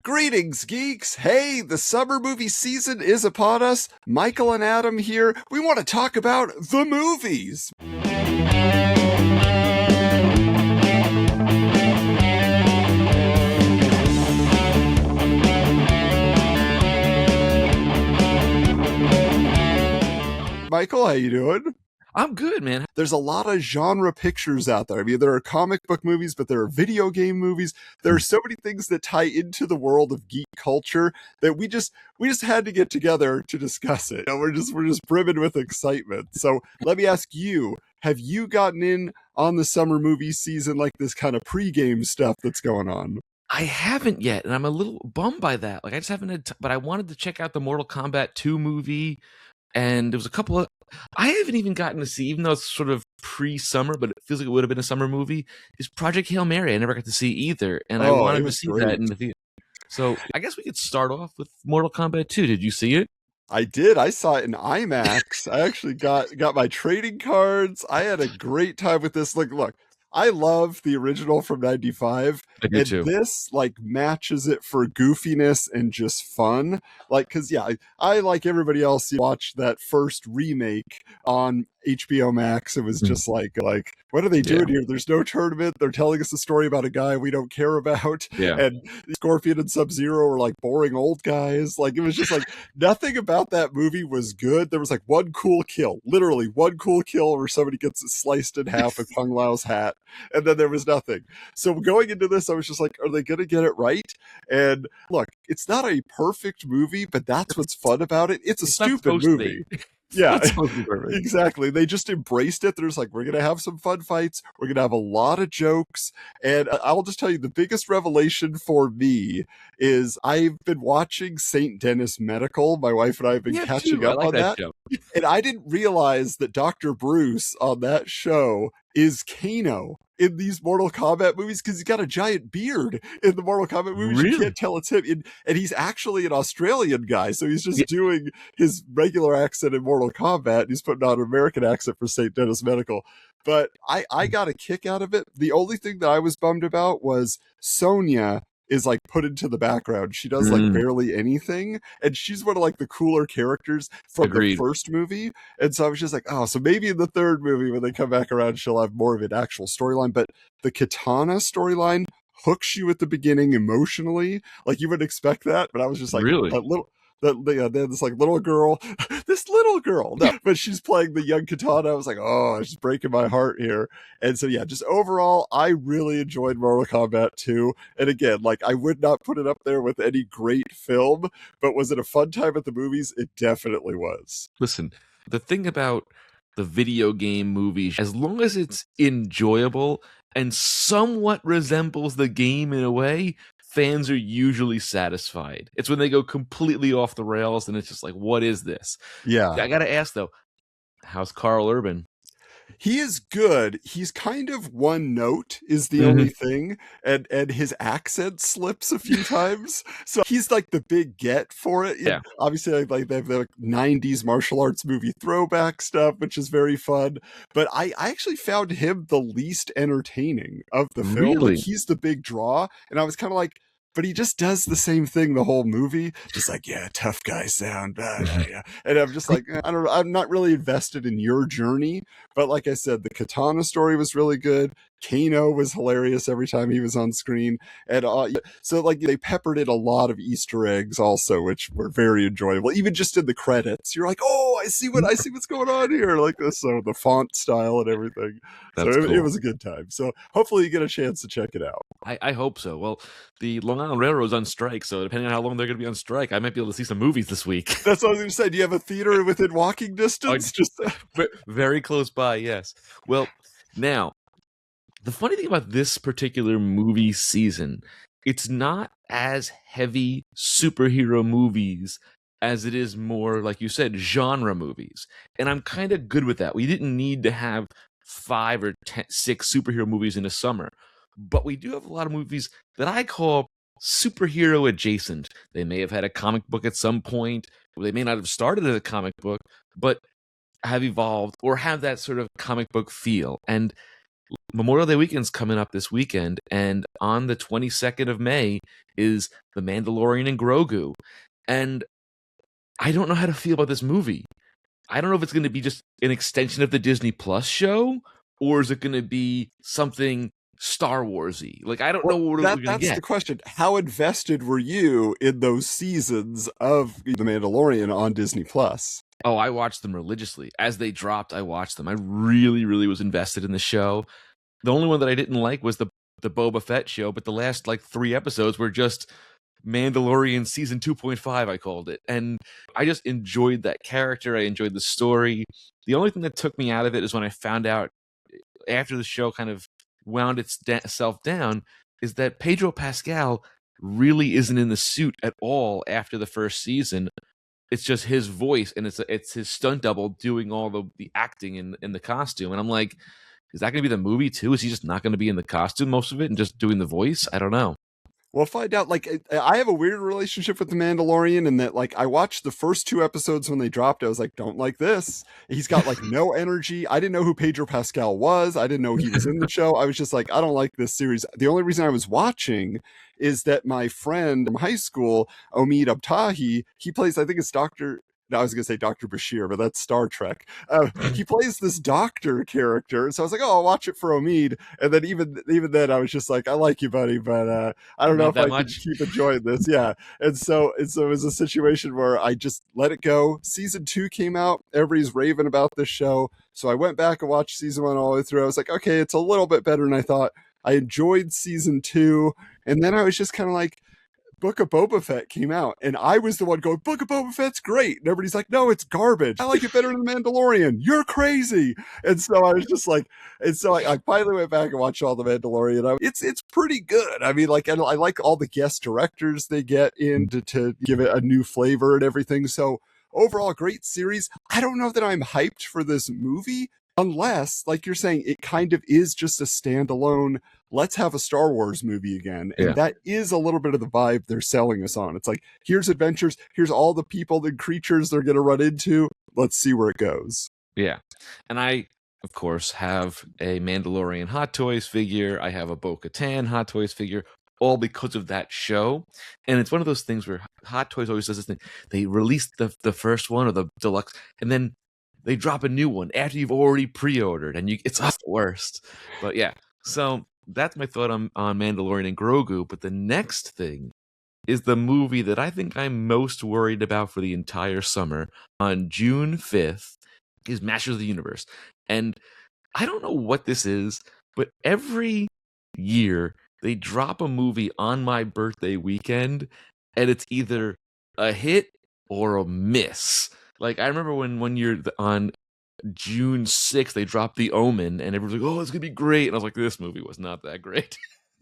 Greetings, geeks! Hey, the summer movie season is upon us. Michael and Adam here. We want to talk about the movies. Michael, how you doing? I'm good, man. There's a lot of genre pictures out there. I mean, there are comic book movies, but there are video game movies. There are so many things that tie into the world of geek culture that we just had to get together to discuss it. We're just brimming with excitement. So let me ask you, have you gotten in on the summer movie season, like this kind of pregame stuff that's going on? I haven't yet, and I'm a little bummed by that. Like, I just haven't had but I wanted to check out the Mortal Kombat 2 movie, and there was a couple of... I haven't even gotten to see, even though it's sort of pre-summer, but it feels like it would have been a summer movie, is Project Hail Mary. I never got to see either, and I wanted to see that in the theater. So I guess we could start off with Mortal Kombat 2. Did you see it? I did. I saw it in IMAX. I actually got my trading cards. I had a great time with this. Look, I love the original from 95. I do too. This matches it for goofiness and just fun. Cause I like everybody else watched that first remake on HBO Max. It was just like, what are they doing here? There's no tournament. They're telling us a story about a guy we don't care about. Yeah. And Scorpion and Sub-Zero are boring old guys. It was just nothing about that movie was good. There was one cool kill, literally one cool kill where somebody gets sliced in half with Kung Lao's hat. And then there was nothing. So going into this, I was just like, are they going to get it right? And look, it's not a perfect movie, but that's what's fun about it. It's a stupid movie. Yeah, exactly. They just embraced it. There's we're going to have some fun fights. We're going to have a lot of jokes. And I'll just tell you, the biggest revelation for me is I've been watching St. Dennis Medical. My wife and I have been catching up on that. And I didn't realize that Dr. Bruce on that show is Kano in these Mortal Kombat movies, because he's got a giant beard in the Mortal Kombat movies. Really? You can't tell it's him. And he's actually an Australian guy, so he's just doing his regular accent in Mortal Kombat, and he's putting on an American accent for St. Dennis Medical. But I got a kick out of it. The only thing that I was bummed about was Sonya is put into the background. She does barely anything, and she's one of the cooler characters from the first movie. And so I was just so maybe in the third movie when they come back around, she'll have more of an actual storyline. But the Katana storyline hooks you at the beginning emotionally, you would expect that. But I was just really? This little girl, no, but she's playing the young Katana. I was it's just breaking my heart here. And so just overall, I really enjoyed Mortal Kombat 2. And again, I would not put it up there with any great film, but was it a fun time at the movies? It definitely was. Listen, the thing about the video game movie, as long as it's enjoyable and somewhat resembles the game in a way, fans are usually satisfied. It's when they go completely off the rails and it's just what is this? Yeah. I gotta ask though, how's Carl Urban? He is good. He's kind of one note is the only thing, and his accent slips a few times. So he's the big get for it. Yeah. Obviously, they have the 90s martial arts movie throwback stuff, which is very fun. But I actually found him the least entertaining of the film. Really? He's the big draw, and I was kind of but he just does the same thing the whole movie. Just tough guy sound. And I'm just I don't know. I'm not really invested in your journey. But like I said, the Katana story was really good. Kano was hilarious every time he was on screen. And so they peppered in a lot of Easter eggs also, which were very enjoyable. Even just in the credits, you're oh, I see what's going on here. So the font style and everything. That's so cool. It was a good time. So hopefully you get a chance to check it out. I hope so. Well, the Long Island Railroad's on strike, so depending on how long they're going to be on strike, I might be able to see some movies this week. That's what I was going to say. Do you have a theater within walking distance? Just very close by, yes. Well, now, the funny thing about this particular movie season, it's not as heavy superhero movies as it is more, like you said, genre movies. And I'm kind of good with that. We didn't need to have 5 or 6 superhero movies in a summer. But we do have a lot of movies that I call superhero adjacent. They may have had a comic book at some point. They may not have started as a comic book, but have evolved or have that sort of comic book feel. And Memorial Day weekend's coming up this weekend, and on the 22nd of May is The Mandalorian and Grogu. And I don't know how to feel about this movie. I don't know if it's going to be just an extension of the Disney Plus show, or is it going to be something Star Warsy? Like, I don't know what we're going to That's get. the question. How invested were you in those seasons of The Mandalorian on Disney Plus? Oh, I watched them religiously. As they dropped, I watched them. I really, really was invested in the show. The only one that I didn't like was the Boba Fett show, but the last like 3 episodes were just Mandalorian season 2.5, I called it. And I just enjoyed that character. I enjoyed the story. The only thing that took me out of it is when I found out after the show kind of wound itself down is that Pedro Pascal really isn't in the suit at all after the first season. It's just his voice, and it's his stunt double doing all the acting in the costume. And I'm like, is that going to be the movie too? Is he just not going to be in the costume most of it and just doing the voice? I don't know. We'll find out. Like, I have a weird relationship with The Mandalorian in that, like, I watched the first 2 episodes when they dropped. I was like, don't like this. He's got, like, no energy. I didn't know who Pedro Pascal was. I didn't know he was in the show. I was just like, I don't like this series. The only reason I was watching is that my friend from high school, Omid Abtahi, he plays, I think it's I was going to say Dr. Bashir, but that's Star Trek. He plays this doctor character. So I was like, oh, I'll watch it for Omid. And then even then, I was just like, I like you, buddy, but I don't know if I can keep enjoying this. Yeah. And so it was a situation where I just let it go. Season 2 came out. Everybody's raving about this show. So I went back and watched season 1 all the way through. I was like, okay, it's a little bit better than I thought. I enjoyed season 2. And then I was just kind of like, Book of Boba Fett came out, and I was the one going, Book of Boba Fett's great. And everybody's like, no, it's garbage. I like it better than The Mandalorian. You're crazy. And so I was just like, and so I finally went back and watched all The Mandalorian. It's pretty good. I mean, like, and I like all the guest directors they get in to give it a new flavor and everything. So overall, great series. I don't know that I'm hyped for this movie, unless, like you're saying, it kind of is just a standalone, let's have a Star Wars movie again. And that is a little bit of the vibe they're selling us on. It's like, here's adventures, here's all the people and creatures they're going to run into. Let's see where it goes. Yeah. And I, of course, have a Mandalorian Hot Toys figure. I have a Bo-Katan Hot Toys figure, all because of that show. And it's one of those things where Hot Toys always does this thing. They release the first one or the deluxe, and then they drop a new one after you've already pre-ordered, and it's the worst. But yeah, so that's my thought on Mandalorian and Grogu. But the next thing is the movie that I think I'm most worried about for the entire summer. On June 5th is Masters of the Universe. And I don't know what this is, but every year they drop a movie on my birthday weekend, and it's either a hit or a miss. Like, I remember when 1 year on June 6th, they dropped The Omen, and everyone's like, oh, it's going to be great. And I was like, this movie was not that great.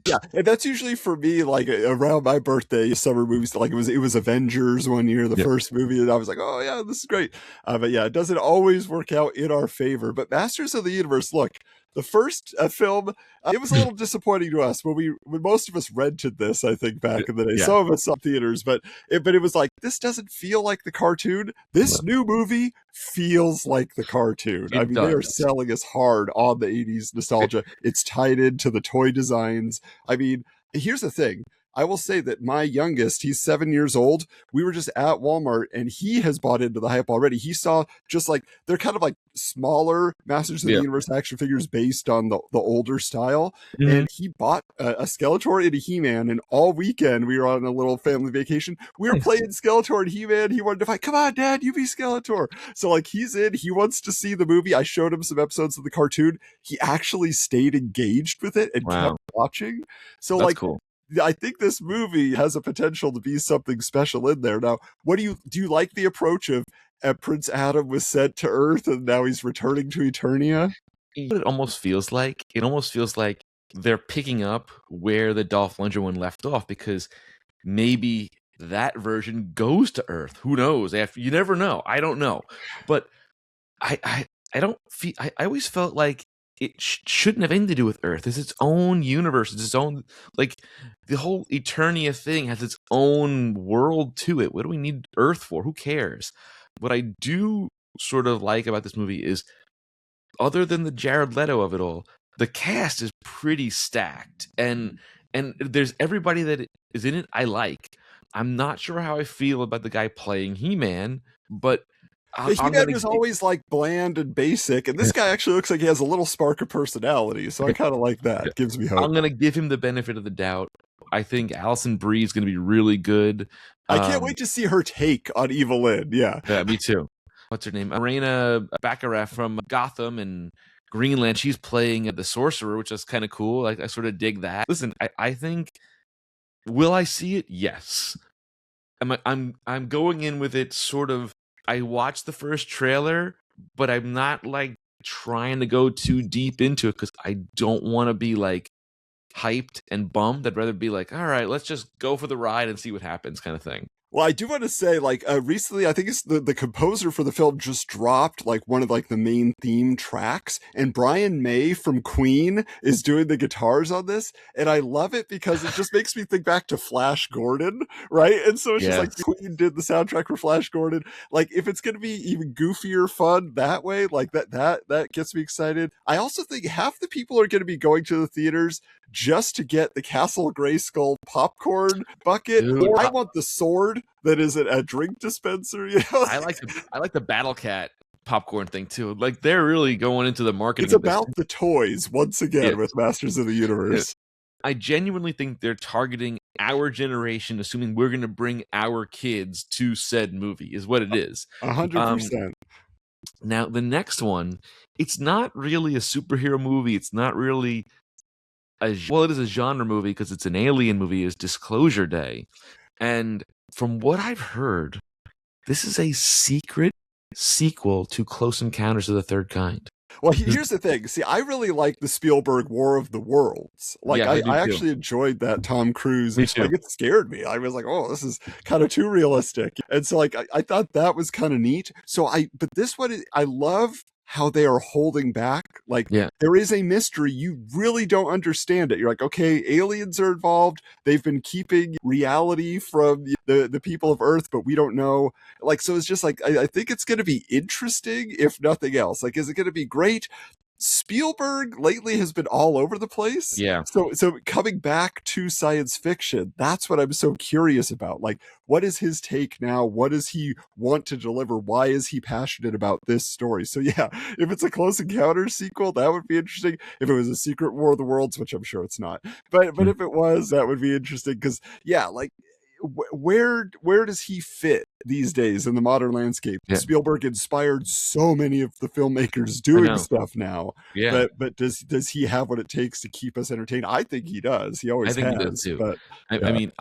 Yeah, and that's usually for me, like, around my birthday, summer movies. Like, it was Avengers 1 year, the first movie, and I was like, oh, yeah, this is great. But yeah, it doesn't always work out in our favor. But Masters of the Universe, look, the first film, it was a little disappointing to us when most of us rented this, I think, back in the day. Some of us saw theaters, but it was like, this doesn't feel like the cartoon. This new movie feels like the cartoon. I mean, they are selling us hard on the 80s nostalgia. It's tied into the toy designs. I mean, here's the thing. I will say that my youngest, he's 7 years old. We were just at Walmart, and he has bought into the hype already. He saw just like, they're kind of like smaller Masters of the Universe action figures based on the older style. Mm-hmm. And he bought a Skeletor and a He-Man, and all weekend we were on a little family vacation. We were playing Skeletor and He-Man. He wanted to fight, come on, Dad, you be Skeletor. So like, he's in, he wants to see the movie. I showed him some episodes of the cartoon. He actually stayed engaged with it and kept watching. So that's like, cool. I think this movie has a potential to be something special in there. Now, what do you like the approach of Prince Adam was sent to Earth and now he's returning to Eternia? It almost feels like they're picking up where the Dolph Lundgren one left off, because maybe that version goes to Earth. Who knows? You never know. I don't know, but I don't feel. I always felt like it shouldn't have anything to do with Earth. It's its own universe. It's its own, like, the whole Eternia thing has its own world to it. What do we need Earth for? Who cares? What I do sort of like about this movie is, other than the Jared Leto of it all, the cast is pretty stacked, and there's everybody that is in it I like. I'm not sure how I feel about the guy playing He-Man, but The I'm He-Man gonna was always like bland and basic, and this guy actually looks like he has a little spark of personality. So I kind of like that. Gives me hope. I'm gonna give him the benefit of the doubt. I think Alison Brie is gonna be really good. I can't wait to see her take on Evelyn. Yeah. Me too. What's her name? Marina Baccarat from Gotham and Greenland. She's playing the sorcerer, which is kind of cool. I sort of dig that. Listen, I think, will I see it? Yes. I'm going in with it sort of. I watched the first trailer, but I'm not like trying to go too deep into it because I don't want to be like hyped and bummed. I'd rather be like, all right, let's just go for the ride and see what happens, kind of thing. Well, I do want to say, like, recently, I think it's the composer for the film just dropped, like, one of, like, the main theme tracks, and Brian May from Queen is doing the guitars on this, and I love it because it just makes me think back to Flash Gordon, right? And so it's just like, Queen did the soundtrack for Flash Gordon. Like, if it's going to be even goofier fun that way, like, that gets me excited. I also think half the people are going to be going to the theaters just to get the Castle Grayskull popcorn bucket. Dude, I want the sword that is a drink dispenser. You know, I like the Battle Cat popcorn thing too. Like they're really going into the marketing. It's about the toys once again with Masters of the Universe. I genuinely think they're targeting our generation, assuming we're going to bring our kids to said movie. Is what it is. 100%. Now the next one, it's not really a superhero movie. It's not really it is a genre movie because it's an alien movie. Is Disclosure Day, and from what I've heard, this is a secret sequel to Close Encounters of the Third Kind. Well, here's the thing. See, I really like the Spielberg War of the Worlds. Like, yeah, I actually enjoyed that Tom Cruise. Like, it scared me. I was like, oh, this is kind of too realistic. And so, like, I thought that was kind of neat. So but this one, I love how they are holding back. Like, there is a mystery. You really don't understand it. You're like, okay, aliens are involved. They've been keeping reality from the people of Earth, but we don't know. Like, so it's just like, I think it's going to be interesting, if nothing else. Like, is it going to be great? Spielberg lately has been all over the place. Yeah. So coming back to science fiction, that's what I'm so curious about. Like, what is his take now? What does he want to deliver? Why is he passionate about this story? So yeah, if it's a Close Encounters sequel, that would be interesting. If it was a Secret War of the Worlds, which I'm sure it's not, but if it was, that would be interesting because yeah, like. Where does he fit these days in the modern landscape? Yeah. Spielberg inspired so many of the filmmakers doing stuff now. Yeah. But does he have what it takes to keep us entertained? I think he does. He always has. He does too. But, I mean,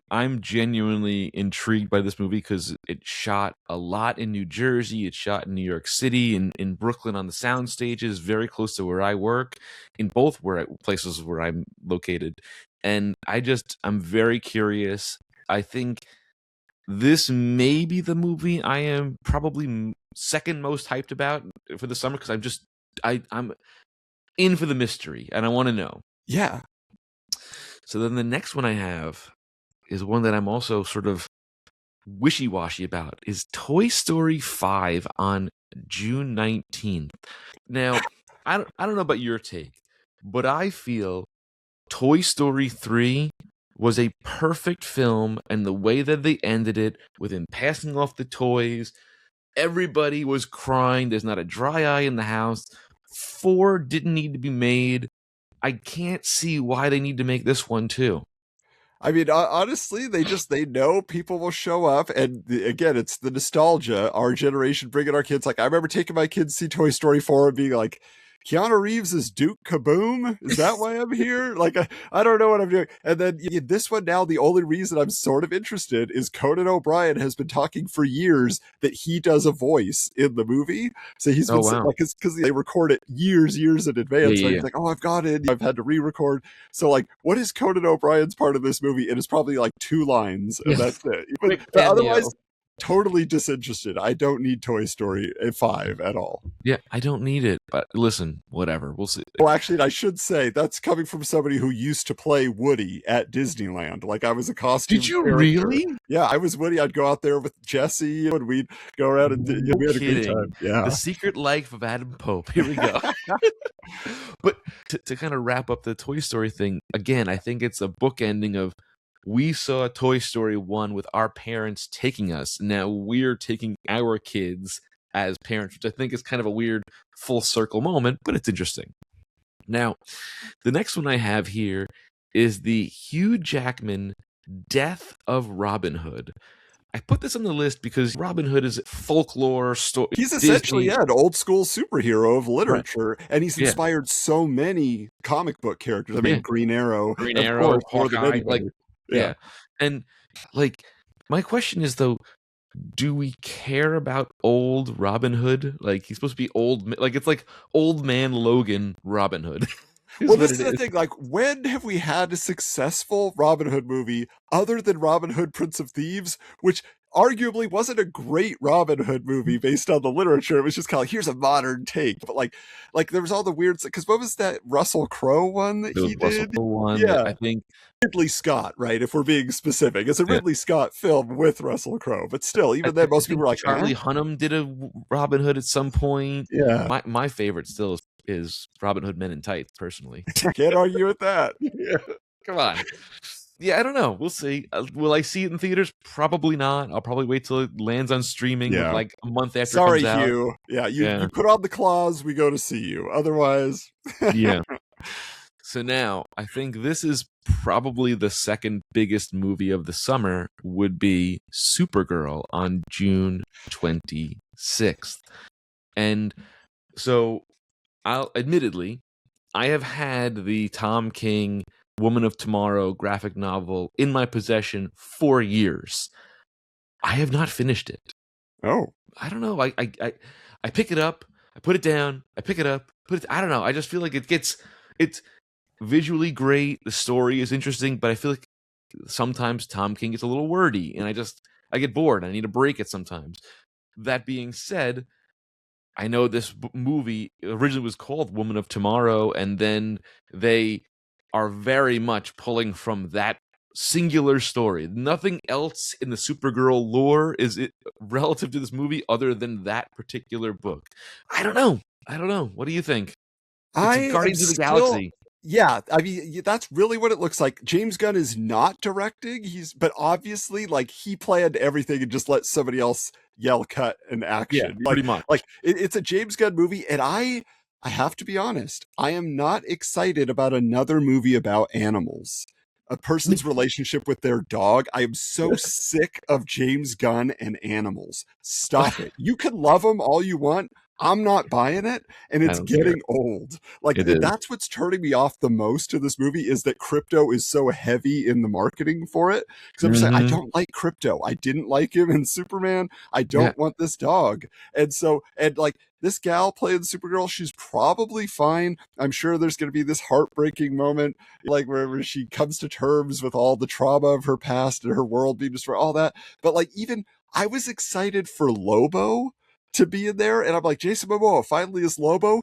I'm genuinely intrigued by this movie because it shot a lot in New Jersey. It shot in New York City, in Brooklyn on the sound stages, very close to where I work, in both places where I'm located. And I'm very curious. I think this may be the movie I am probably second most hyped about for the summer because I'm in for the mystery and I want to know. Yeah. So then the next one I have is one that I'm also sort of wishy-washy about is Toy Story 5 on June 19th. Now, I don't know about your take, but I feel Toy Story 3 was a perfect film, and the way that they ended it, with him passing off the toys, everybody was crying. There's not a dry eye in the house. 4 didn't need to be made. I can't see why they need to make this one too. I mean, honestly, they know people will show up, and again, it's the nostalgia. Our generation bringing our kids. Like, I remember taking my kids to see Toy Story 4 and being like, Keanu Reeves is Duke Kaboom? Is that why I'm here? Like, I don't know what I'm doing. And then this one now, the only reason I'm sort of interested is Conan O'Brien has been talking for years that he does a voice in the movie. So he's been like, because they record it years in advance. So he's like, oh, I've got it. I've had to re-record. So like, what is Conan O'Brien's part of this movie? It is probably like 2 lines, and that's it. But otherwise, totally disinterested. I don't need Toy Story 5 at all. Yeah, I don't need it. But listen, whatever. We'll see. Well, actually, I should say that's coming from somebody who used to play Woody at Disneyland. Like, I was a costume Did you character. really? Yeah, I was Woody. I'd go out there with Jesse, and we'd go around and we had a great time. Yeah. The Secret Life of Adam Pope. Here we go. But to kind of wrap up the Toy Story thing, again, I think it's a bookending of we saw Toy Story 1 with our parents taking us. Now we're taking our kids as parents, which I think is kind of a weird full circle moment, but it's interesting. Now, the next one I have here is the Hugh Jackman Death of Robin Hood. I put this on the list because Robin Hood is folklore story. He's essentially an old school superhero of literature, right. And he's inspired so many comic book characters. I mean, Green Arrow, Hawkeye, and like my question is though, do we care about old Robin Hood? Like he's supposed to be old, like it's like old man Logan Robin Hood. Well, this is the thing. Like, when have we had a successful Robin Hood movie other than Robin Hood, Prince of Thieves, which arguably wasn't a great Robin Hood movie based on the literature? It was just kind of like, here's a modern take. But like there was all the weird, because what was that Russell Crowe one that he did? Yeah, I think Ridley Scott, right? If we're being specific, it's a Ridley Scott film with Russell Crowe. But still, even then, most people were like, Charlie Hunnam did a Robin Hood at some point. Yeah, my favorite still is Robin Hood Men in Tights, personally. Can't argue with that. Yeah. Come on. Yeah, I don't know. We'll see. Will I see it in theaters? Probably not. I'll probably wait till it lands on streaming like a month after it comes out. Sorry, Hugh. Yeah, you put on the clause, we go to see you. Otherwise... Yeah. So now, I think this is probably the second biggest movie of the summer would be Supergirl on June 26th. And so... admittedly, I have had the Tom King Woman of Tomorrow graphic novel in my possession for years. I have not finished it. Oh, I don't know. I pick it up, I put it down, I pick it up, I don't know. I just feel like it's visually great. The story is interesting, but I feel like sometimes Tom King gets a little wordy, and I get bored. I need a break it sometimes. That being said, I know this movie originally was called Woman of Tomorrow, and then they are very much pulling from that singular story. Nothing else in the Supergirl lore is relative to this movie other than that particular book. I don't know. What do you think? It's Guardians of the Galaxy. Yeah, I mean, that's really what it looks like. James Gunn is not directing. But obviously, like, he planned everything and just let somebody else yell, cut, and action. Yeah, pretty much. Like, it's a James Gunn movie, and I have to be honest, I am not excited about another movie about animals. A person's relationship with their dog. I am so sick of James Gunn and animals. Stop it. You can love them all you want. I'm not buying it, and it's getting old. Like, that's what's turning me off the most to this movie is that Crypto is so heavy in the marketing for it. Because I'm just like, I don't like Crypto. I didn't like him in Superman. I don't want this dog. And like, this gal playing Supergirl, she's probably fine. I'm sure there's going to be this heartbreaking moment, like where she comes to terms with all the trauma of her past and her world being destroyed, all that. But like, even I was excited for Lobo to be in there, and I'm like, Jason Momoa finally is Lobo.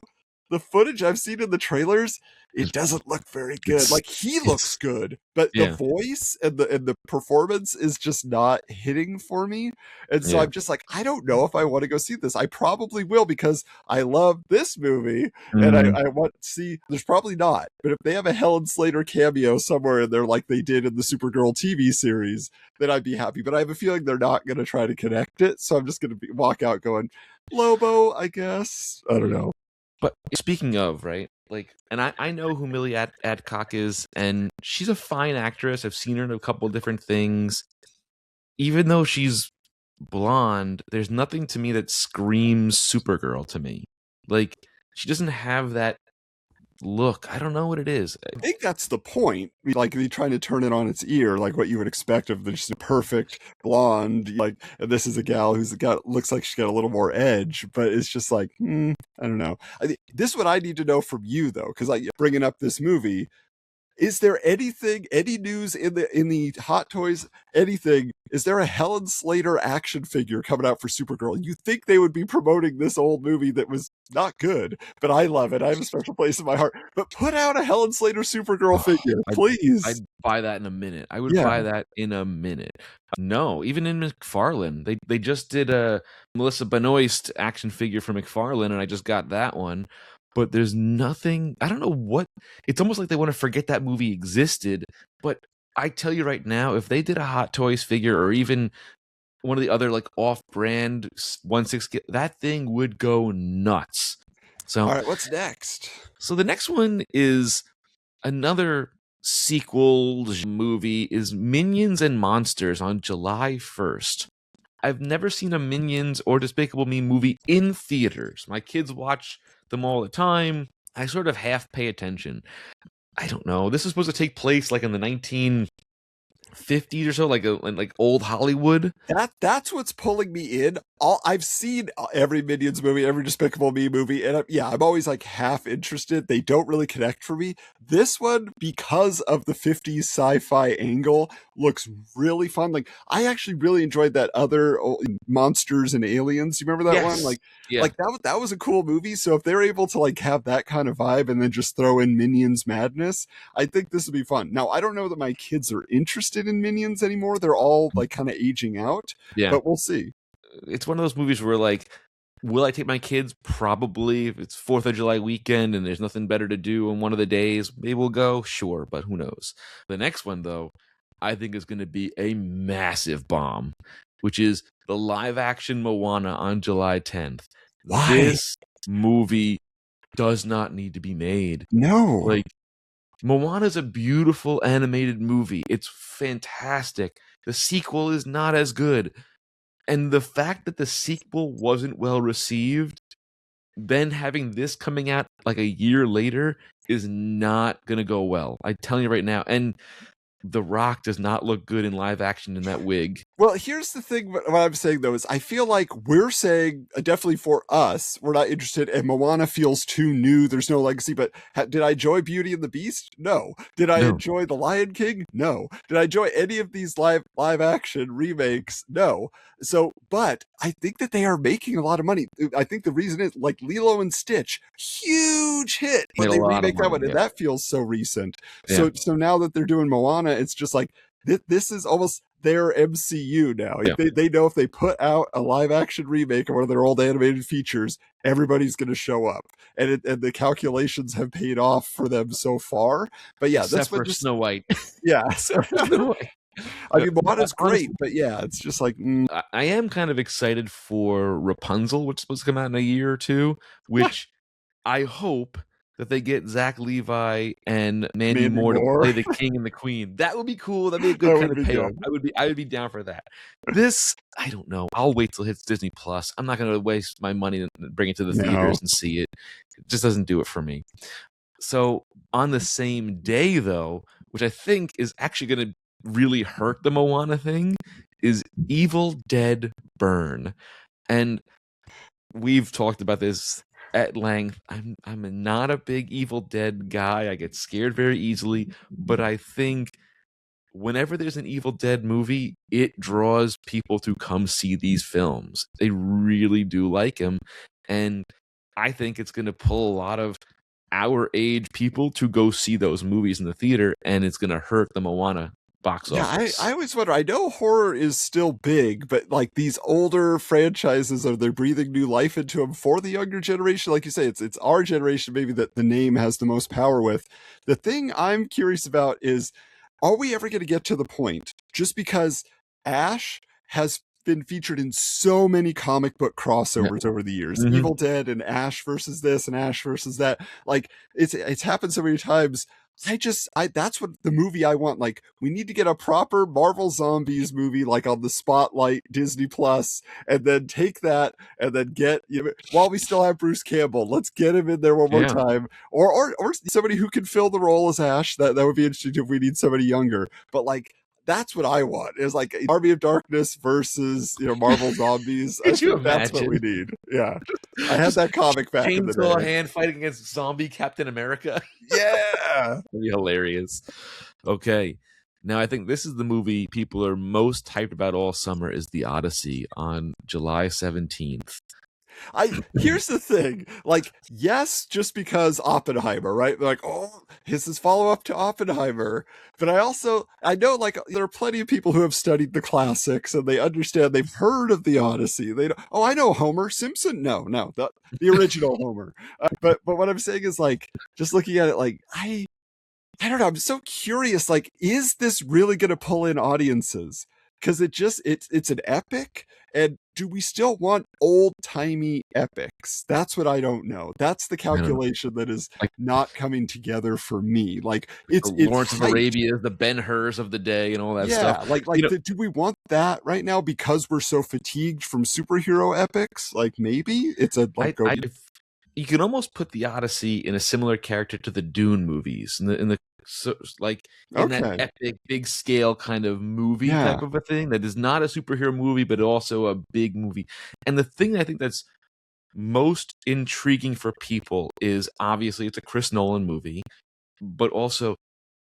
The footage I've seen in the trailers, it doesn't look very good. Like, he looks good, but the voice and the performance is just not hitting for me. And so I'm just like, I don't know if I want to go see this. I probably will because I love this movie, and I want to see. There's probably not, but if they have a Helen Slater cameo somewhere in there, like they did in the Supergirl TV series, then I'd be happy. But I have a feeling they're not going to try to connect it, so I'm just going to walk out going, Lobo, I guess. I don't know. But speaking of, right, like, and I know who Millie Adcock is, and she's a fine actress. I've seen her in a couple of different things. Even though she's blonde, there's nothing to me that screams Supergirl to me. Like, she doesn't have that look. I don't know what it is. I think that's the point. Like, they're trying to turn it on its ear, like what you would expect of just a perfect blonde. Like, and this is a gal looks like she's got a little more edge, but it's just like, I don't know. This is what I need to know from you, though, because like bringing up this movie, Is there anything, any news in the Hot Toys, anything? Is there a Helen Slater action figure coming out for Supergirl? You think they would be promoting this old movie that was not good, but I love it. I have a special place in my heart. But put out a Helen Slater Supergirl figure, please. I'd buy that in a minute. I would Yeah. buy that in a minute. No, even in McFarlane, they just did a Melissa Benoist action figure for McFarlane, and I just got that one. But there's nothing. I don't know what. It's almost like they want to forget that movie existed. But I tell you right now, if they did a Hot Toys figure or even one of the other like off-brand 1/6, that thing would go nuts. So, all right, what's next? So the next one is another sequel movie. Is Minions and Monsters on July 1st. I've never seen a Minions or Despicable Me movie in theaters. My kids watch them all the time. I sort of half pay attention. I don't know. This is supposed to take place like in the 1950s or so, like old Hollywood. That's what's pulling me in. I've seen every Minions movie, every Despicable Me movie, and I'm always like half interested. They don't really connect for me. This one, because of the 50s sci-fi angle, looks really fun. Like, I actually really enjoyed that other Monsters and Aliens. You remember that one? Like that was a cool movie. So if they're able to like have that kind of vibe and then just throw in Minions madness, I think this would be fun. Now, I don't know that my kids are interested in Minions anymore. They're all like kind of aging out. Yeah, but we'll see. It's one of those movies where like, will I take my kids? Probably. If it's 4th of July weekend and there's nothing better to do on one of the days, maybe we'll go. Sure, but who knows? The next one, though, I think is going to be a massive bomb, which is the live-action Moana on July 10th. Why? This movie does not need to be made. No. Like, Moana's a beautiful animated movie. It's fantastic. The sequel is not as good. And the fact that the sequel wasn't well received, then having this coming out like a year later is not going to go well. I'm telling you right now. And The Rock does not look good in live action in that wig. Well, here's the thing. What I'm saying, though, is I feel like we're saying, definitely for us, we're not interested, and Moana feels too new. There's no legacy. But did I enjoy Beauty and the Beast? No. Did I enjoy The Lion King? No. Did I enjoy any of these live action remakes? No. So, but I think that they are making a lot of money. I think the reason is like Lilo and Stitch, huge hit, but they remake that one, and that feels so recent. Yeah. So now that they're doing Moana, it's just like this is almost their MCU now. Yeah. They know if they put out a live action remake of one of their old animated features, everybody's going to show up, and the calculations have paid off for them so far. But yeah, except for Snow White. Yeah, Snow White. I mean, Moana's great, but yeah, it's just like I am kind of excited for Rapunzel, which is supposed to come out in a year or two. Which I hope that they get Zach Levi and Mandy Moore to play the king and the queen. That would be cool. That'd be a good kind of payoff. I would be down for that. This, I don't know. I'll wait till it hits Disney Plus. I'm not going to waste my money and bring it to the theaters and see it. It just doesn't do it for me. So on the same day, though, which I think is actually going to really hurt the Moana thing, is Evil Dead Burn. And we've talked about this at length. I'm not a big Evil Dead guy. I get scared very easily, but I think whenever there's an Evil Dead movie, it draws people to come see these films. They really do like them, and I think it's going to pull a lot of our age people to go see those movies in the theater, and it's going to hurt the Moana box office. I always wonder. I know horror is still big, but like these older franchises, are they breathing new life into them for the younger generation? Like you say, it's our generation maybe that the name has the most power with. The thing I'm curious about is, are we ever going to get to the point, just because Ash has been featured in so many comic book crossovers over the years, Evil Dead and Ash versus this and Ash versus that, like it's happened so many times. That's what the movie I want. Like, we need to get a proper Marvel Zombies movie, like on the Spotlight, Disney Plus, and then take that and then get, while we still have Bruce Campbell, let's get him in there one more time, or somebody who can fill the role as Ash. That would be interesting if we need somebody younger. But like, that's what I want. Is like Army of Darkness versus Marvel Zombies. I Could you think that's what we imagine? need. Yeah, I had Just that comic back in the chainsaw day. hand fighting against zombie Captain America. Yeah. That'd be hilarious. Okay. Now I think this is the movie people are most hyped about all summer is The Odyssey on July 17th. Here's the thing, like, yes, just because Oppenheimer, right? They're like, oh, this is follow up to Oppenheimer. But I know, like, there are plenty of people who have studied the classics and they understand, they've heard of the Odyssey. They don't, oh, I know Homer Simpson. No, the original Homer. But what I'm saying is, like, just looking at it, like, I don't know. I'm so curious. Like, is this really going to pull in audiences? Because it's an epic, and do we still want old timey epics? That's what I don't know. That's the calculation that is like, not coming together for me. Like the Lawrence of Arabia, the Ben-Hurs of the day, and all that stuff. Like do we want that right now because we're so fatigued from superhero epics? Like maybe it's a like. You can almost put the Odyssey in a similar character to the Dune movies, in that epic, big scale kind of movie type of a thing that is not a superhero movie, but also a big movie. And the thing I think that's most intriguing for people is obviously it's a Chris Nolan movie, but also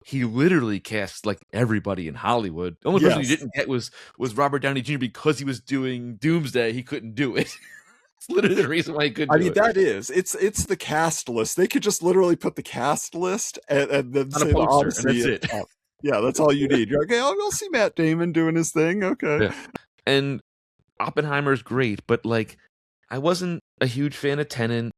he literally cast like everybody in Hollywood. The only person he didn't get was Robert Downey Jr. because he was doing Doomsday. He couldn't do it. It's literally the reason why he couldn't do it. That is. It's the cast list. They could just literally put the cast list and then on a poster, and that's it. Yeah, that's all you need. You're like, okay, I'll see Matt Damon doing his thing. Okay. Yeah. And Oppenheimer's great, but like I wasn't a huge fan of Tenet.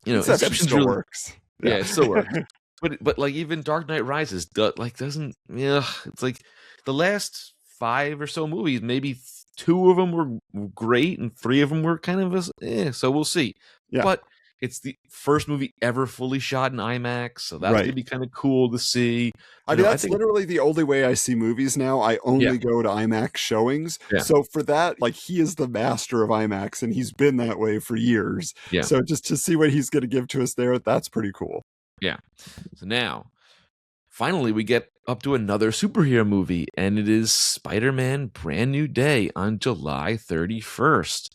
Inception still really works. Yeah, it still works. But like even Dark Knight Rises doesn't. Yeah, it's like the last 5 or so movies, maybe 2 of them were great and 3 of them were kind of so we'll see. Yeah. But it's the first movie ever fully shot in IMAX, so that's gonna be kind of cool to see. I mean, that's literally the only way I see movies now. I only go to IMAX showings. Yeah. So for that, like, he is the master of IMAX, and he's been that way for years. Yeah. So just to see what he's going to give to us there, that's pretty cool. Yeah. So now, finally, we get up to another superhero movie, and it is Spider-Man Brand New Day on July 31st.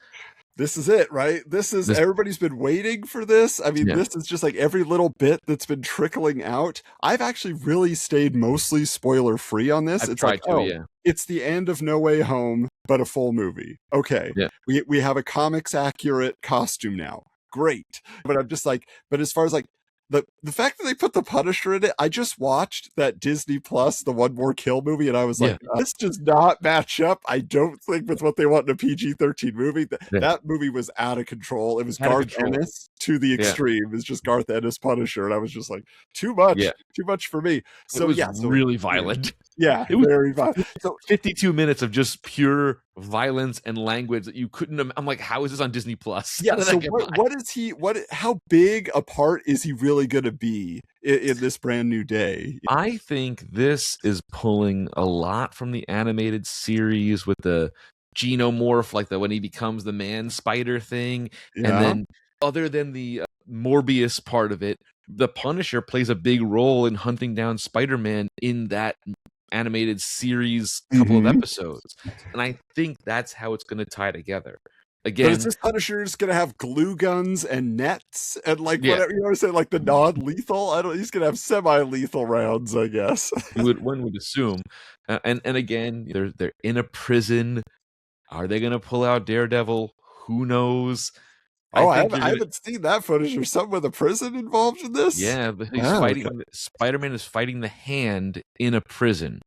This is it, right? Everybody's been waiting for this. I mean, this is just like every little bit that's been trickling out. I've actually really stayed mostly spoiler free on this. It's the end of No Way Home, but a full movie. Okay. Yeah. We have a comics accurate costume now. Great. But I'm just like, but as far as like, the fact that they put the Punisher in it, I just watched that Disney Plus, the One More Kill movie, and I was like, this does not match up, I don't think, with what they want in a PG-13 movie. That movie was out of control. It was Garth Ennis to the extreme. It was just Garth Ennis Punisher, and I was just like, too much for me. So it was really violent. Yeah, it was very violent. So 52 minutes of just pure violence and language that you couldn't. I'm like, how is this on Disney Plus? Yeah. So how big a part is he really going to be in this Brand New Day? I think this is pulling a lot from the animated series with the xenomorph, like when he becomes the man spider thing, and then other than the Morbius part of it, the Punisher plays a big role in hunting down Spider-Man in that animated series couple of episodes, and I think that's how it's going to tie together. Again, but is this Punisher just going to have glue guns and nets and like whatever, you know what I'm saying, like the non-lethal? He's going to have semi-lethal rounds, I guess. One would assume, and again, they're in a prison. Are they going to pull out Daredevil? Who knows? I haven't seen that footage. Or something with a prison involved in this. Yeah, he's fighting. Spider-Man is fighting the Hand in a prison.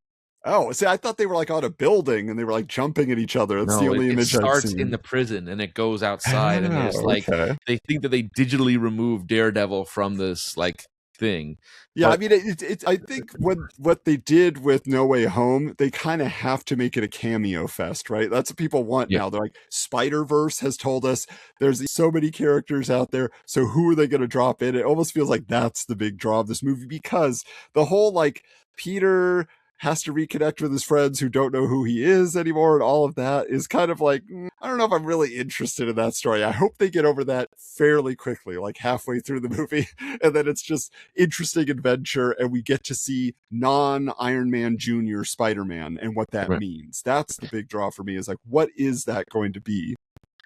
Oh, see, I thought they were like on a building and they were like jumping at each other. That's the only image I've seen. It starts in the prison and it goes outside, and it's like they think that they digitally removed Daredevil from this like thing. Yeah, I mean, I think what they did with No Way Home, they kind of have to make it a cameo fest, right? That's what people want now. They're like, Spider-Verse has told us there's so many characters out there, so who are they going to drop in? It almost feels like that's the big draw of this movie, because the whole like Peter has to reconnect with his friends who don't know who he is anymore, and all of that is kind of like, I don't know if I'm really interested in that story. I hope they get over that fairly quickly, like halfway through the movie, and then it's just interesting adventure, and we get to see non-Iron Man Jr. Spider-Man and what that means. That's the big draw for me, is like, what is that going to be?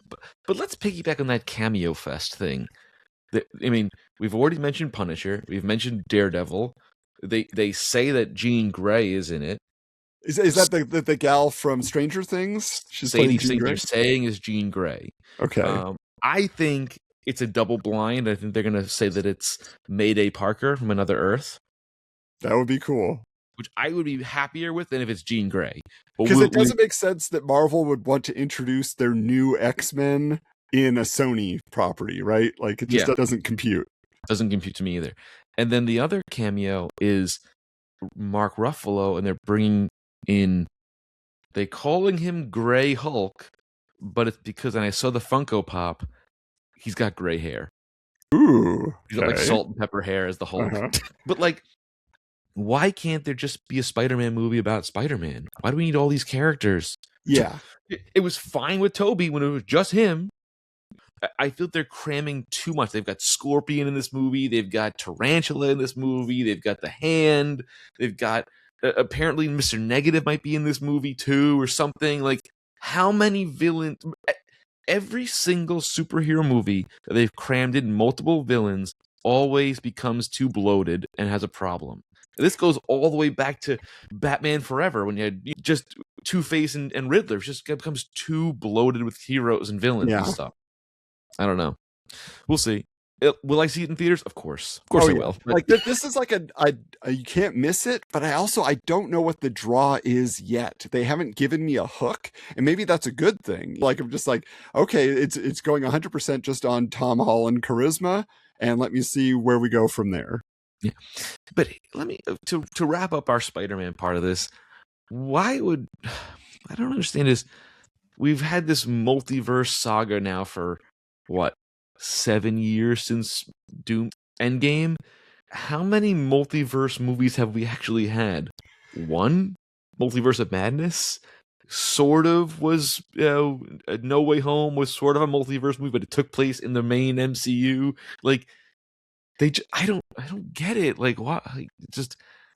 But let's piggyback on that cameo fest thing. I mean, we've already mentioned Punisher. We've mentioned Daredevil. They say that Jean Grey is in it. Is that the gal from Stranger Things? She's Sadie playing Jean Grey? They're saying is Jean Grey. Okay. I think it's a double blind. I think they're going to say that it's Mayday Parker from Another Earth. That would be cool. Which I would be happier with than if it's Jean Grey. Because it doesn't make sense that Marvel would want to introduce their new X-Men in a Sony property, right? Like, it just doesn't compute. Doesn't compute to me either. And then the other cameo is Mark Ruffalo, and they're bringing in, they calling him Gray Hulk, but it's because, and I saw the Funko Pop, he's got gray hair. Ooh. He's got like salt and pepper hair as the Hulk. But like, why can't there just be a Spider-Man movie about Spider-Man? Why do we need all these characters? Yeah. It was fine with Toby when it was just him. I feel they're cramming too much. They've got Scorpion in this movie. They've got Tarantula in this movie. They've got the Hand. They've got apparently Mr. Negative might be in this movie too, or something. Like, how many villains? Every single superhero movie that they've crammed in multiple villains always becomes too bloated and has a problem. This goes all the way back to Batman Forever, when you had just Two-Face and Riddler. It just becomes too bloated with heroes and villains and stuff. I don't know. We'll see. Will I see it in theaters? Of course. Of course I will. Like, this is like you can't miss it, but I don't know what the draw is yet. They haven't given me a hook, and maybe that's a good thing. Like, I'm just like, okay, it's going 100% just on Tom Holland charisma, and let me see where we go from there. Yeah. But let me, to wrap up our Spider-Man part of this, I don't understand is, we've had this multiverse saga now for, 7 years since Endgame? How many multiverse movies have we actually had? One? Multiverse of Madness? Sort of was, No Way Home was sort of a multiverse movie, but it took place in the main MCU. Like, I don't get it. Like, what? Just...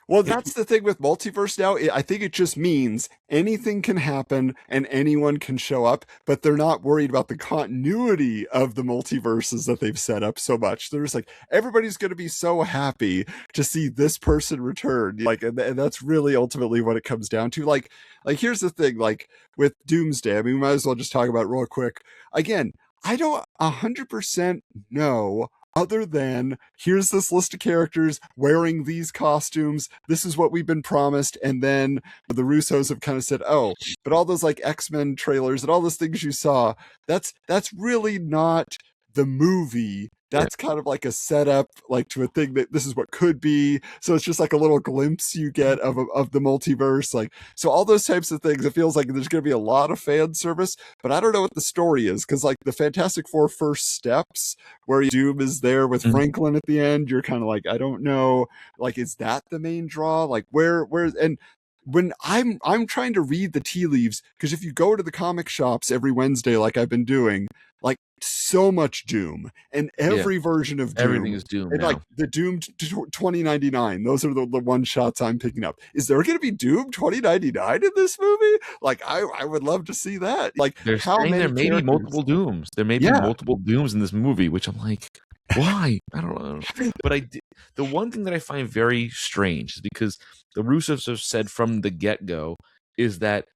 Well, that's the thing with multiverse now. I think it just means anything can happen and anyone can show up, but they're not worried about the continuity of the multiverses that they've set up so much. They're just like, everybody's going to be so happy to see this person return. Like, and that's really ultimately what it comes down to. Like here's the thing, like with Doomsday, I mean, we might as well just talk about it real quick. Again, I don't 100% know, other than here's this list of characters wearing these costumes, this is what we've been promised, and then the Russos have kind of said, oh, but all those like X-Men trailers and all those things you saw, that's really not the movie. That's kind of like a setup, like to a thing that this is what could be. So it's just like a little glimpse you get of the multiverse. Like, so all those types of things, it feels like there's going to be a lot of fan service, but I don't know what the story is. Cause like the Fantastic Four First Steps, where Doom is there with Franklin at the end, you're kind of like, I don't know, like, is that the main draw? Like and when I'm trying to read the tea leaves, because if you go to the comic shops every Wednesday, like I've been doing, like so much Doom and every version of Doom. Everything is Doom and now. Like the Doom 2099, those are the one shots I'm picking up. Is there going to be Doom 2099 in this movie? Like I would love to see that. Like, they're saying there may be multiple Dooms. There may be multiple Dooms in this movie, which I'm like, why? I don't know. But the one thing that I find very strange is because the Russos have said from the get-go is that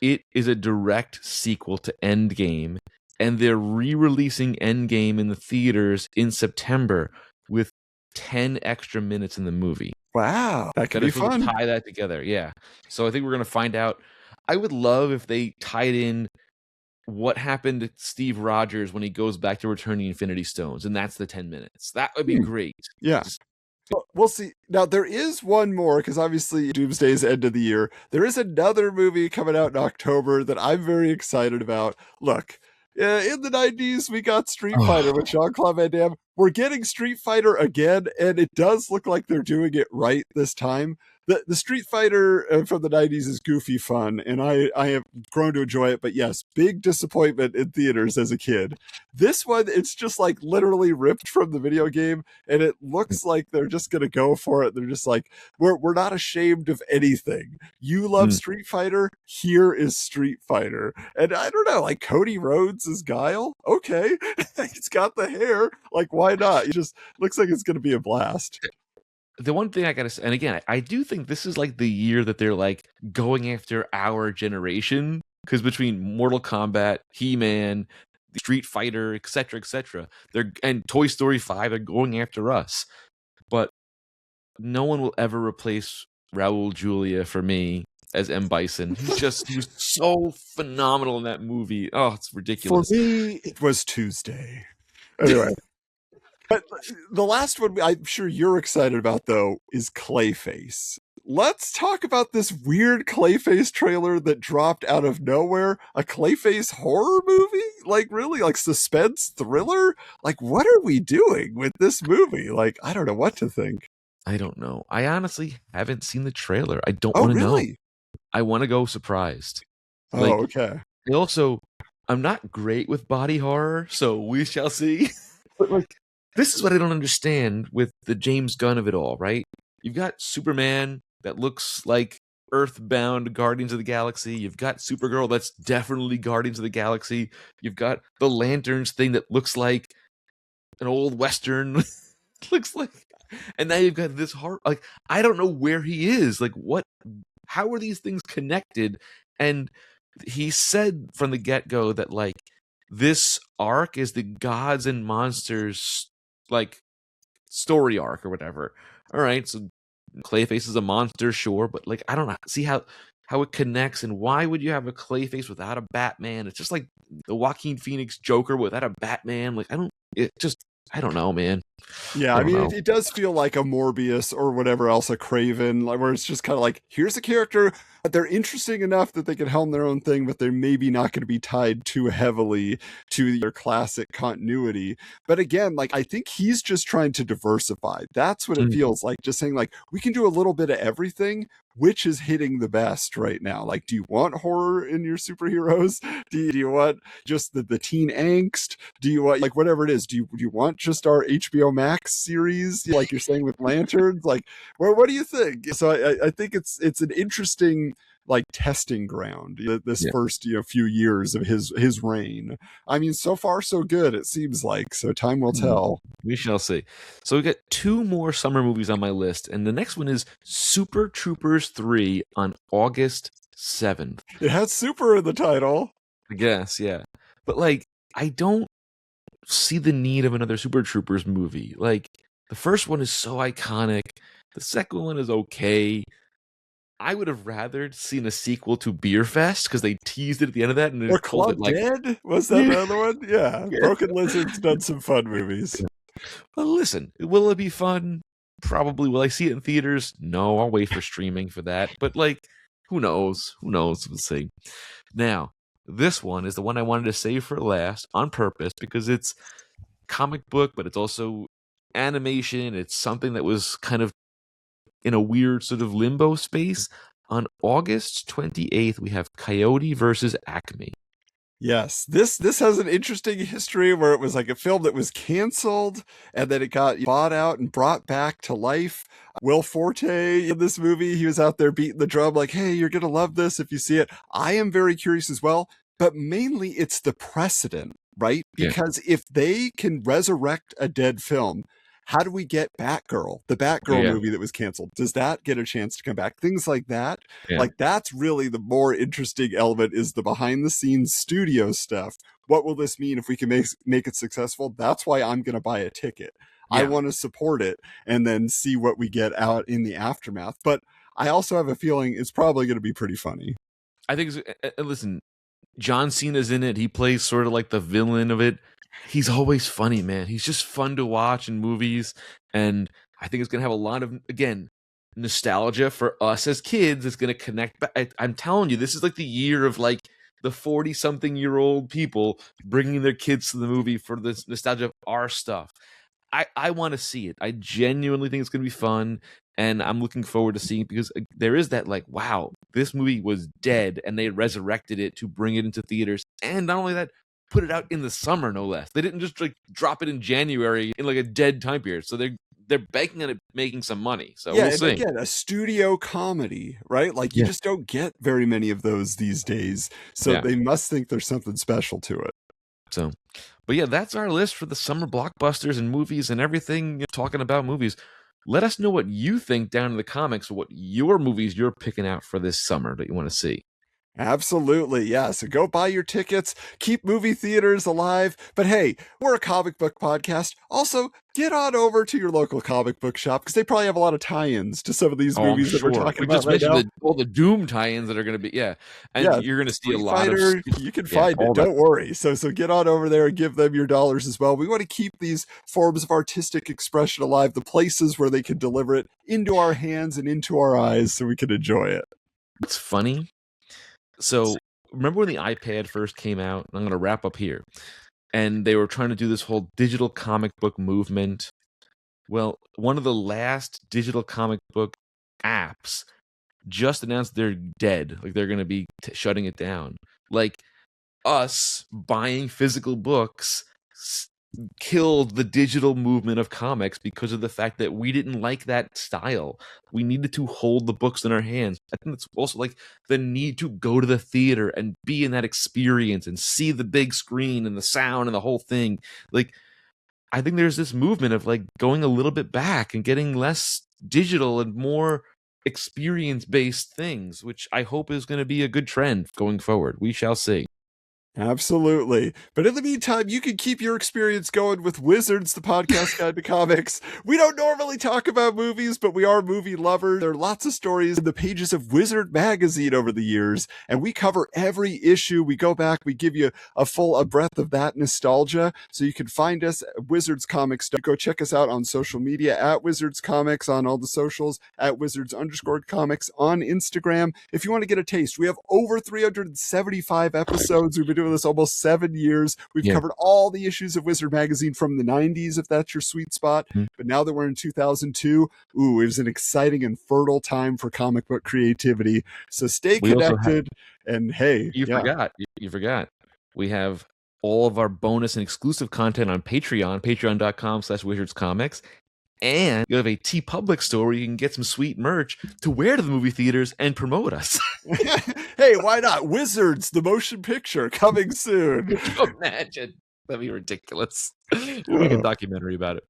it is a direct sequel to Endgame, and they're re-releasing Endgame in the theaters in September with 10 extra minutes in the movie. Wow, that could be fun. To tie that together, yeah. So I think we're going to find out. I would love if they tied in what happened to Steve Rogers when he goes back to return the Infinity Stones, and that's the 10 minutes. That would be great. Yeah. We'll see. Now, there is one more, because obviously Doomsday's end of the year. There is another movie coming out in October that I'm very excited about. Look, in the 90s, we got Street Fighter with Jean-Claude Van Damme. We're getting Street Fighter again, and it does look like they're doing it right this time. the Street Fighter from the 90s is goofy fun, and I have grown to enjoy it. But yes, big disappointment in theaters as a kid. This one, it's just like literally ripped from the video game, and it looks like they're just gonna go for it. They're just like, we're not ashamed of anything. You love Mm. Street Fighter, here is Street Fighter. And I don't know, like Cody Rhodes is Guile. Okay. He's got the hair. Like, why not? It just looks like it's gonna be a blast. The one thing I gotta say, and again, I do think this is like the year that they're like going after our generation, because between Mortal Kombat, He-Man, Street Fighter, etc., and Toy Story 5, they're going after us. But no one will ever replace Raul Julia for me as M. Bison. He was so phenomenal in that movie. Oh, it's ridiculous. For me, it was Tuesday. Anyway. But the last one I'm sure you're excited about, though, is Clayface. Let's talk about this weird Clayface trailer that dropped out of nowhere. A Clayface horror movie? Like, really? Like, suspense thriller? Like, what are we doing with this movie? Like, I don't know what to think. I don't know. I honestly haven't seen the trailer. I don't Oh, want to know. really? I want to go surprised. Oh, Like, okay. also, I'm not great with body horror, so we shall see. But like, this is what I don't understand with the James Gunn of it all, right? You've got Superman that looks like Earthbound Guardians of the Galaxy. You've got Supergirl that's definitely Guardians of the Galaxy. You've got the Lanterns thing that looks like an old Western. Looks like, and now you've got this horror. Like, I don't know where he is. Like, what? How are these things connected? And he said from the get-go that like this arc is the gods and monsters like story arc or whatever. All right, so Clayface is a monster, sure, but like I don't know, see how it connects, and why would you have a Clayface without a Batman? It's just like the Joaquin Phoenix Joker without a Batman. Like I don't know, man. Yeah, I mean, it does feel like a Morbius or whatever else, a Craven, like where it's just kind of like, here's a character, they're interesting enough that they can helm their own thing, but they're maybe not going to be tied too heavily to their classic continuity. But again, like, I think he's just trying to diversify. That's what it feels like, just saying, like, we can do a little bit of everything. Which is hitting the best right now? Like, do you want horror in your superheroes? Do you want just the teen angst? Do you want, like, whatever it is? Do you want just our HBO Max series, like you're saying with Lanterns? Like, well, what do you think? So I think it's an interesting like testing ground this first few years of his reign. I mean, so far so good, it seems like. So time will tell. We shall see. So we got 2 more summer movies on my list, and the next one is Super Troopers 3 on August 7th. It has super in the title, I guess, yeah. But like, I don't see the need of another Super Troopers movie. Like, the first one is so iconic. The second one is okay. I would have rather seen a sequel to Beer Fest because they teased it at the end of that, and or Club Dead. Was that the other one? Yeah. Broken Lizard's done some fun movies. Well, listen, will it be fun? Probably. Will I see it in theaters? No, I'll wait for streaming for that. But like, who knows? Who knows? We'll see. Now, this one is the one I wanted to save for last on purpose because it's comic book, but it's also animation. It's something that was kind of in a weird sort of limbo space. On August 28th, we have Coyote versus Acme. Yes, this has an interesting history where it was like a film that was canceled and then it got bought out and brought back to life. Will Forte in this movie, he was out there beating the drum like, hey, you're going to love this if you see it. I am very curious as well, but mainly it's the precedent, right? Because if they can resurrect a dead film, how do we get Batgirl, the Batgirl movie that was canceled? Does that get a chance to come back? Things like that. Like, that's really the more interesting element, is the behind the scenes studio stuff. What will this mean if we can make it successful? That's why I'm going to buy a ticket. I want to support it and then see what we get out in the aftermath. But I also have a feeling it's probably going to be pretty funny. I think, listen, John Cena's in it. He plays sort of like the villain of it. He's always funny, man. He's just fun to watch in movies. And I think it's going to have a lot of, again, nostalgia for us as kids. It's going to connect. I'm telling you, this is like the year of like the 40-something-year-old people bringing their kids to the movie for this nostalgia of our stuff. I want to see it. I genuinely think it's going to be fun. And I'm looking forward to seeing, because there is that, like, wow, this movie was dead and they resurrected it to bring it into theaters. And not only that, put it out in the summer, no less. They didn't just like drop it in January in like a dead time period. So they're banking on it making some money. So Yeah, we'll and see. again, a studio comedy, right? Like, you Yeah. just don't get very many of those these days. So Yeah. they must think there's something special to it. So, but yeah, that's our list for the summer blockbusters and movies and everything, talking about movies. Let us know what you think down in the comics, what your movies you're picking out for this summer that you want to see. Absolutely, yeah. So go buy your tickets, keep movie theaters alive. But hey, we're a comic book podcast. Also, get on over to your local comic book shop, because they probably have a lot of tie-ins to some of these movies that we're talking We about just right now. mentioned all the Doom tie-ins that are going to be, and you're going to see Street a lot Fighter, of. you can find all it. that. Don't worry. So get on over there and give them your dollars as well. We want to keep these forms of artistic expression alive, the places where they can deliver it into our hands and into our eyes, so we can enjoy it. It's funny. So remember when the iPad first came out? I'm going to wrap up here. And they were trying to do this whole digital comic book movement. Well, one of the last digital comic book apps just announced they're dead. Like, they're going to be shutting it down. Like, us buying physical books killed the digital movement of comics because of the fact that we didn't like that style. We needed to hold the books in our hands. I think it's also like the need to go to the theater and be in that experience and see the big screen and the sound and the whole thing. Like, I think there's this movement of like going a little bit back and getting less digital and more experience-based things, which I hope is going to be a good trend going forward. We shall see. Absolutely. But in the meantime, you can keep your experience going with Wizards, the podcast guide to comics. We don't normally talk about movies, but we are movie lovers. There are lots of stories in the pages of Wizard magazine over the years, and we cover every issue. We go back, we give you a breath of that nostalgia. So you can find us at Wizards Comics. Go check us out on social media at Wizards Comics on all the socials, at Wizards_Comics on Instagram. If you want to get a taste, we have over 375 episodes. We've been doing this almost 7 years. We've covered all the issues of Wizard magazine from the 90s, if that's your sweet spot. But now that we're in 2002, it was an exciting and fertile time for comic book creativity. So stay connected. And hey, you forgot. We have all of our bonus and exclusive content on Patreon, patreon.com/wizardscomics. And you have a TeePublic store where you can get some sweet merch to wear to the movie theaters and promote us. Hey, why not? Wizards, the motion picture, coming soon. Imagine. That'd be ridiculous. We'll make a documentary about it.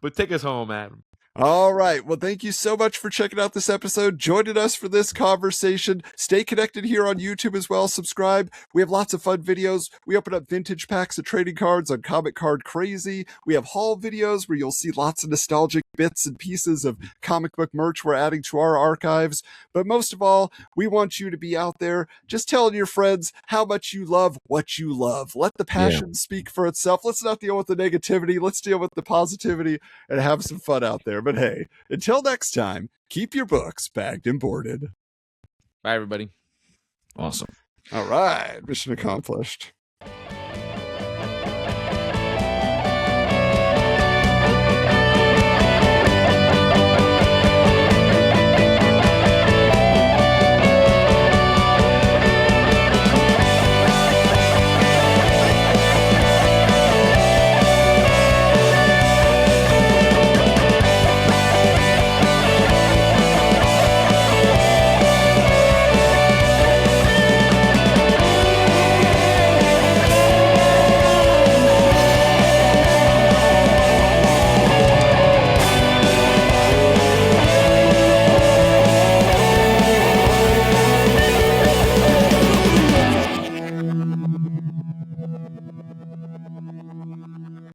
But take us home, Adam. All right. Well, thank you so much for checking out this episode, joining us for this conversation. Stay connected here on YouTube as well. Subscribe. We have lots of fun videos. We open up vintage packs of trading cards on Comic Card Crazy. We have haul videos where you'll see lots of nostalgic bits and pieces of comic book merch we're adding to our archives. But most of all, we want you to be out there just telling your friends how much you love what you love. Let the passion speak for itself. Let's not deal with the negativity. Let's deal with the positivity and have some fun out there. But hey, until next time, keep your books bagged and boarded. Bye, everybody. Awesome. All right. Mission accomplished.